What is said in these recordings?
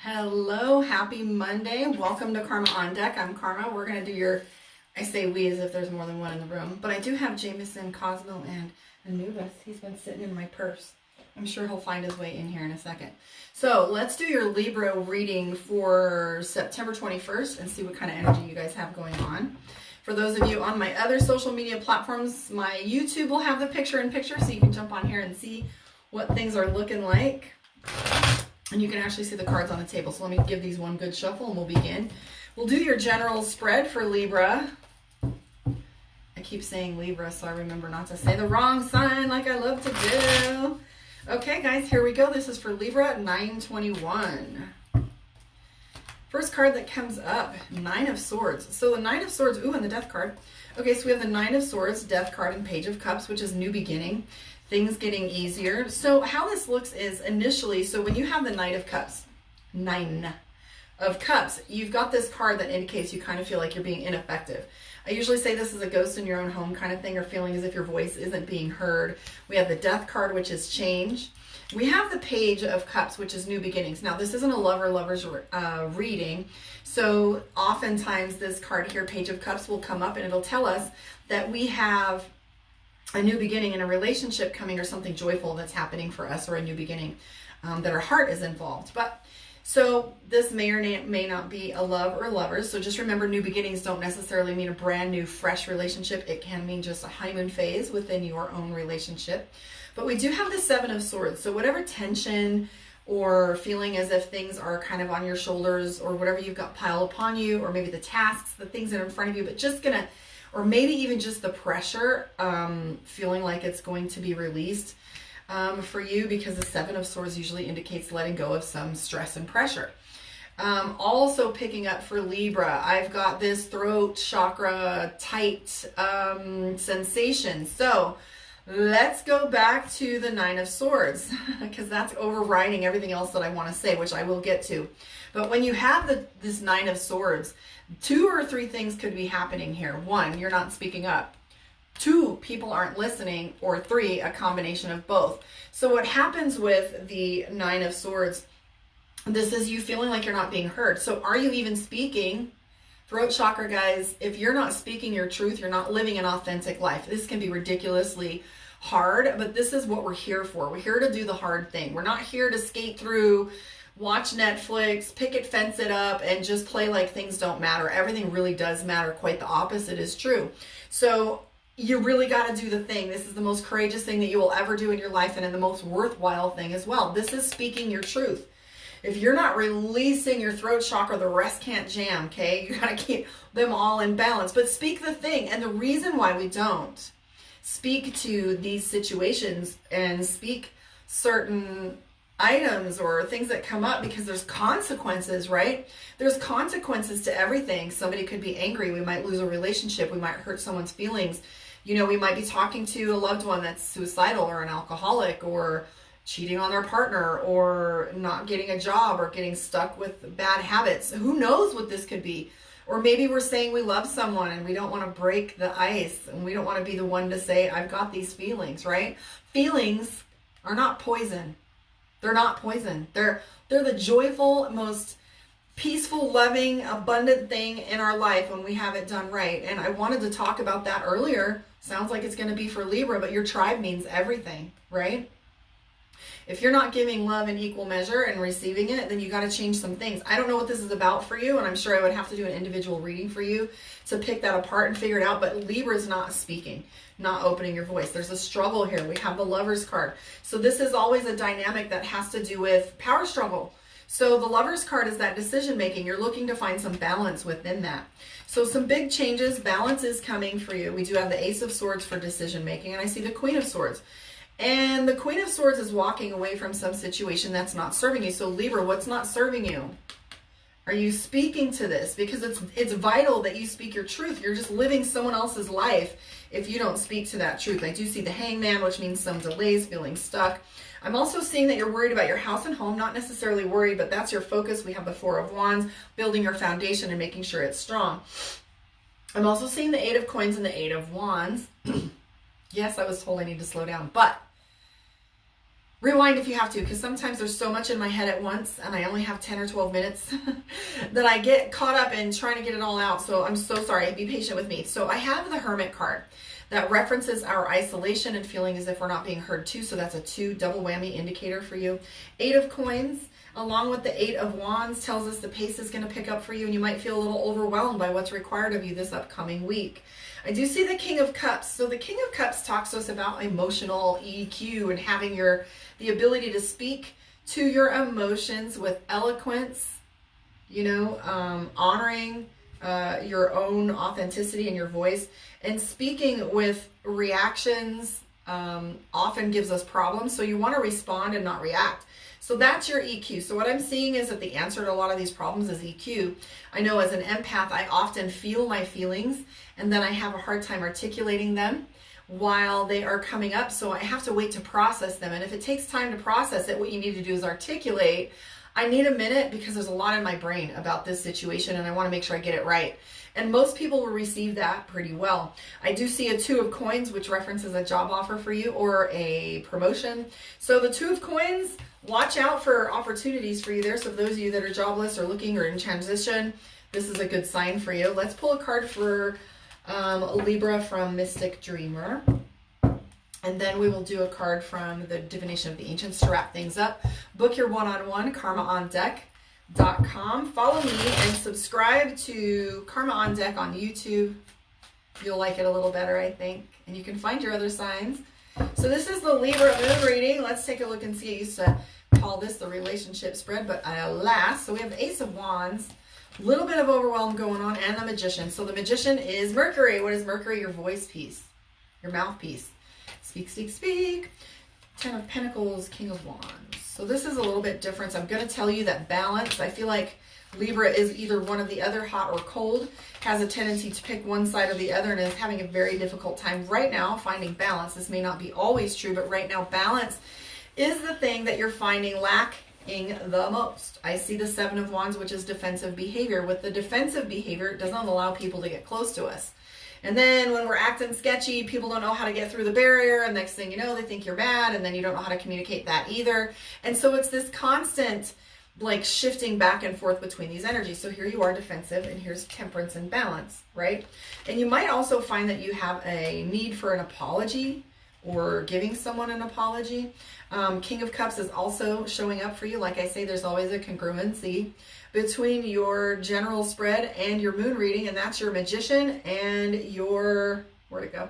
Hello, happy Monday. Welcome to Karma On Deck. I'm Karma. We're going to do your, I say we as if there's more than one in the room, but I do have Jameson, Cosmo, and Anubis. He's been sitting in my purse. I'm sure he'll find his way in here in a second. So let's do your Libra reading for September 21st and see what kind of energy you guys have going on. For those of you on my other social media platforms, my YouTube will have the picture-in-picture, so you can jump on here and see what things are looking like. And you can actually see the cards on the table. So let me give these one good shuffle and we'll begin. We'll do your general spread for Libra. I keep saying Libra, so I remember not to say the wrong sign like I love to do. Okay, guys, here we go. This is for Libra at 921. First card that comes up, Nine of Swords. So the Nine of Swords, ooh, and the Death card. Okay, so we have the Nine of Swords, Death card, and Page of Cups, which is new beginning. Things getting easier. So how this looks is initially, so when you have the Knight of Cups, Nine of Cups, you've got this card that indicates you kind of feel like you're being ineffective. I usually say this is a ghost in your own home kind of thing, or feeling as if your voice isn't being heard. We have the Death card, which is change. We have the Page of Cups, which is new beginnings. Now, this isn't a lover's reading, so oftentimes this card here, Page of Cups, will come up and it'll tell us that we have a new beginning in a relationship coming, or something joyful that's happening for us, or a new beginning that our heart is involved. But so this may or may not be a love or lovers. So just remember, new beginnings don't necessarily mean a brand new, fresh relationship. It can mean just a honeymoon phase within your own relationship. But we do have the Seven of Swords. So whatever tension or feeling as if things are kind of on your shoulders, or whatever you've got piled upon you, or maybe the tasks, the things that are in front of you, but just gonna, or maybe even just the pressure, feeling like it's going to be released for you, because the Seven of Swords usually indicates letting go of some stress and pressure. Also picking up for Libra, I've got this throat chakra tight sensation. So let's go back to the Nine of Swords, because that's overriding everything else that I want to say, which I will get to. But when you have this Nine of Swords, two or three things could be happening here. One, you're not speaking up. Two, people aren't listening. Or three, a combination of both. So what happens with the Nine of Swords, this is you feeling like you're not being heard. So are you even speaking? Throat chakra, guys, if you're not speaking your truth, you're not living an authentic life. This can be ridiculously hard, but this is what we're here for. We're here to do the hard thing. We're not here to skate through, watch Netflix, picket fence it up, and just play like things don't matter. Everything really does matter. Quite the opposite is true. So you really got to do the thing. This is the most courageous thing that you will ever do in your life, and the most worthwhile thing as well. This is speaking your truth. If you're not releasing your throat chakra, the rest can't jam, okay? You got to keep them all in balance. But speak the thing. And the reason why we don't speak to these situations and speak certain items or things that come up, because there's consequences, right? There's consequences to everything. Somebody could be angry. We might lose a relationship. We might hurt someone's feelings. You know, we might be talking to a loved one that's suicidal, or an alcoholic, or cheating on their partner, or not getting a job, or getting stuck with bad habits. Who knows what this could be? Or maybe we're saying we love someone and we don't want to break the ice, and we don't want to be the one to say, I've got these feelings, right? Feelings are not poison. They're not poison. They're the joyful, most peaceful, loving, abundant thing in our life when we have it done right. And I wanted to talk about that earlier. Sounds like it's going to be for Libra, but your tribe means everything, right? If you're not giving love in equal measure and receiving it, then you got to change some things. I don't know what this is about for you, and I'm sure I would have to do an individual reading for you to pick that apart and figure it out. But Libra is not speaking, not opening your voice. There's a struggle here. We have the Lover's card. So this is always a dynamic that has to do with power struggle. So the Lover's card is that decision making. You're looking to find some balance within that. So some big changes, balance is coming for you. We do have the Ace of Swords for decision making, and I see the Queen of Swords. And the Queen of Swords is walking away from some situation that's not serving you. So Libra, what's not serving you? Are you speaking to this? Because it's vital that you speak your truth. You're just living someone else's life if you don't speak to that truth. I do see the Hangman, which means some delays, feeling stuck. I'm also seeing that you're worried about your house and home. Not necessarily worried, but that's your focus. We have the Four of Wands, building your foundation and making sure it's strong. I'm also seeing the Eight of Coins and the Eight of Wands. Yes, I was told I need to slow down, but Rewind if you have to, because sometimes there's so much in my head at once and I only have 10 or 12 minutes that I get caught up in trying to get it all out. So I'm so sorry. Be patient with me. So I have the Hermit card that references our isolation and feeling as if we're not being heard too. So that's a 2 double whammy indicator for you. 8 of coins along with the 8 of wands tells us the pace is going to pick up for you, and you might feel a little overwhelmed by what's required of you this upcoming week. I do see the King of Cups. So the King of Cups talks to us about emotional EQ and having the ability to speak to your emotions with eloquence, honoring your own authenticity and your voice, and speaking with reactions often gives us problems. So you want to respond and not react. So that's your EQ. So what I'm seeing is that the answer to a lot of these problems is EQ. I know as an empath, I often feel my feelings and then I have a hard time articulating them while they are coming up. So I have to wait to process them. And if it takes time to process it, what you need to do is articulate. I need a minute because there's a lot in my brain about this situation and I want to make sure I get it right. And most people will receive that pretty well. I do see a 2 of coins, which references a job offer for you or a promotion. So the 2 of coins, watch out for opportunities for you there. So those of you that are jobless or looking or in transition, this is a good sign for you. Let's pull a card for Libra from Mystic Dreamer. And then we will do a card from the Divination of the Ancients to wrap things up. Book your one-on-one, karmaondeck.com. Follow me and subscribe to Karma on Deck on YouTube. You'll like it a little better, I think. And you can find your other signs. So this is the Libra moon reading. Let's take a look and see. I used to call this the relationship spread, but alas. So we have the Ace of Wands. A little bit of overwhelm going on, and the Magician. So the Magician is Mercury. What is Mercury? Your voice piece, your mouthpiece. Speak, speak, speak. 10 of Pentacles, King of Wands. So this is a little bit different. So I'm going to tell you that balance. I feel like Libra is either one of the other, hot or cold, has a tendency to pick one side or the other, and is having a very difficult time right now finding balance. This may not be always true, but right now balance is the thing that you're finding lacking the most. I see the 7 of Wands, which is defensive behavior. With the defensive behavior, it doesn't allow people to get close to us. And then when we're acting sketchy, people don't know how to get through the barrier, and next thing you know, they think you're mad, and then you don't know how to communicate that either. And so it's this constant like shifting back and forth between these energies. So here you are defensive, and here's temperance and balance, right? And you might also find that you have a need for an apology or giving someone an apology. King of Cups is also showing up for you. Like I say, there's always a congruency between your general spread and your moon reading, and that's your Magician and your, where'd it go?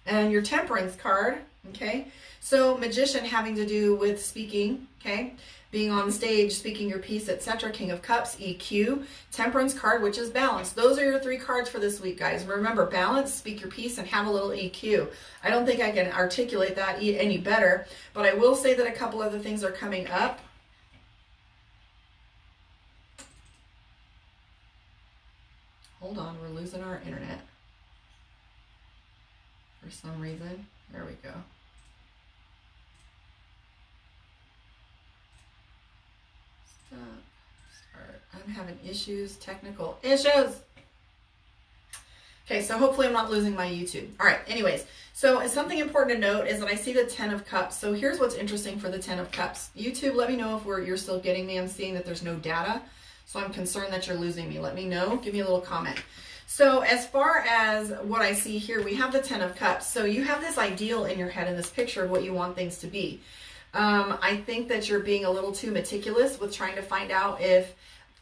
And your Temperance card, okay? So Magician having to do with speaking, okay? Being on stage, speaking your piece, etc. King of Cups, EQ. Temperance card, which is balance. Those are your 3 cards for this week, guys. Remember, balance, speak your piece, and have a little EQ. I don't think I can articulate that any better, but I will say that a couple other things are coming up. Hold on, we're losing our internet for some reason. There we go. Start. I'm having issues, technical issues. Okay, so hopefully I'm not losing my YouTube. All right, anyways, so something important to note is that I see the 10 of Cups. So here's what's interesting for the 10 of Cups. YouTube, let me know if you're still getting me. I'm seeing that there's no data, so I'm concerned that you're losing me. Let me know. Give me a little comment. So as far as what I see here, we have the 10 of Cups. So you have this ideal in your head in this picture of what you want things to be. I think that you're being a little too meticulous with trying to find out if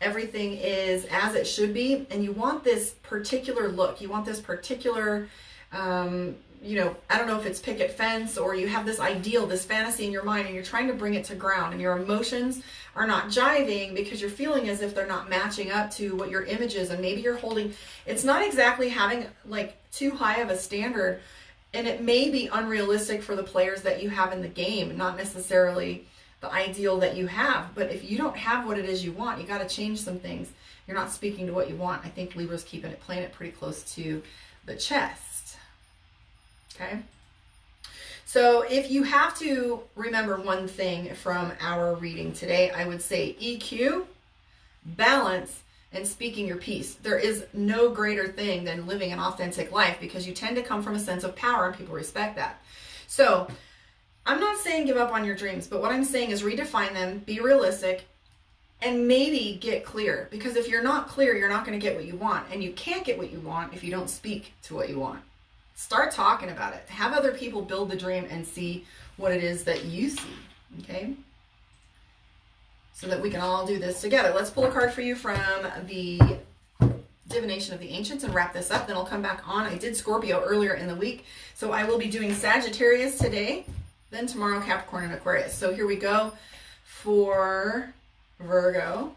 everything is as it should be, and you want this particular look. You want this particular, you know, I don't know if it's picket fence, or you have this ideal, this fantasy in your mind, and you're trying to bring it to ground, and your emotions are not jiving because you're feeling as if they're not matching up to what your image is, and maybe you're holding, it's not exactly having like too high of a standard, and it may be unrealistic for the players that you have in the game, not necessarily the ideal that you have. But if you don't have what it is you want, you got to change some things. You're not speaking to what you want. I think Libra's keeping it, playing it pretty close to the chest. Okay. So if you have to remember one thing from our reading today, I would say EQ, balance, and speaking your piece. There is no greater thing than living an authentic life, because you tend to come from a sense of power and people respect that. So I'm not saying give up on your dreams, but what I'm saying is redefine them, be realistic, and maybe get clear. Because if you're not clear, you're not going to get what you want. And you can't get what you want if you don't speak to what you want. Start talking about it. Have other people build the dream and see what it is that you see. Okay? So that we can all do this together. Let's pull a card for you from the Divination of the Ancients and wrap this up. Then I'll come back on. I did Scorpio earlier in the week. So I will be doing Sagittarius today. Then tomorrow, Capricorn and Aquarius. So here we go for Virgo.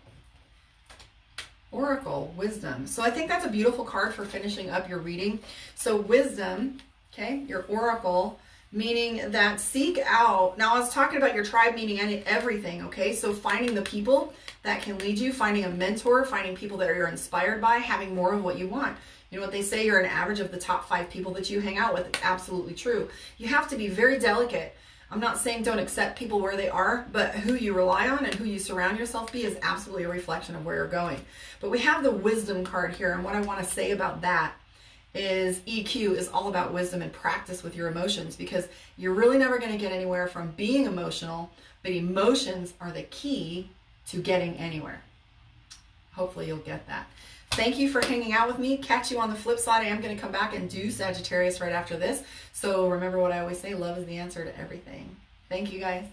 Oracle, Wisdom. So I think that's a beautiful card for finishing up your reading. So Wisdom, okay, your Oracle, meaning that seek out. Now I was talking about your tribe, meaning everything, okay? So finding the people that can lead you, finding a mentor, finding people that you're inspired by, having more of what you want. You know what they say, you're an average of the top 5 people that you hang out with. It's absolutely true. You have to be very delicate. I'm not saying don't accept people where they are, but who you rely on and who you surround yourself be is absolutely a reflection of where you're going. But we have the Wisdom card here, and what I want to say about that is EQ is all about wisdom and practice with your emotions, because you're really never going to get anywhere from being emotional, but emotions are the key to getting anywhere. Hopefully you'll get that. Thank you for hanging out with me. Catch you on the flip side. I am going to come back and do Sagittarius right after this. So remember what I always say, love is the answer to everything. Thank you guys.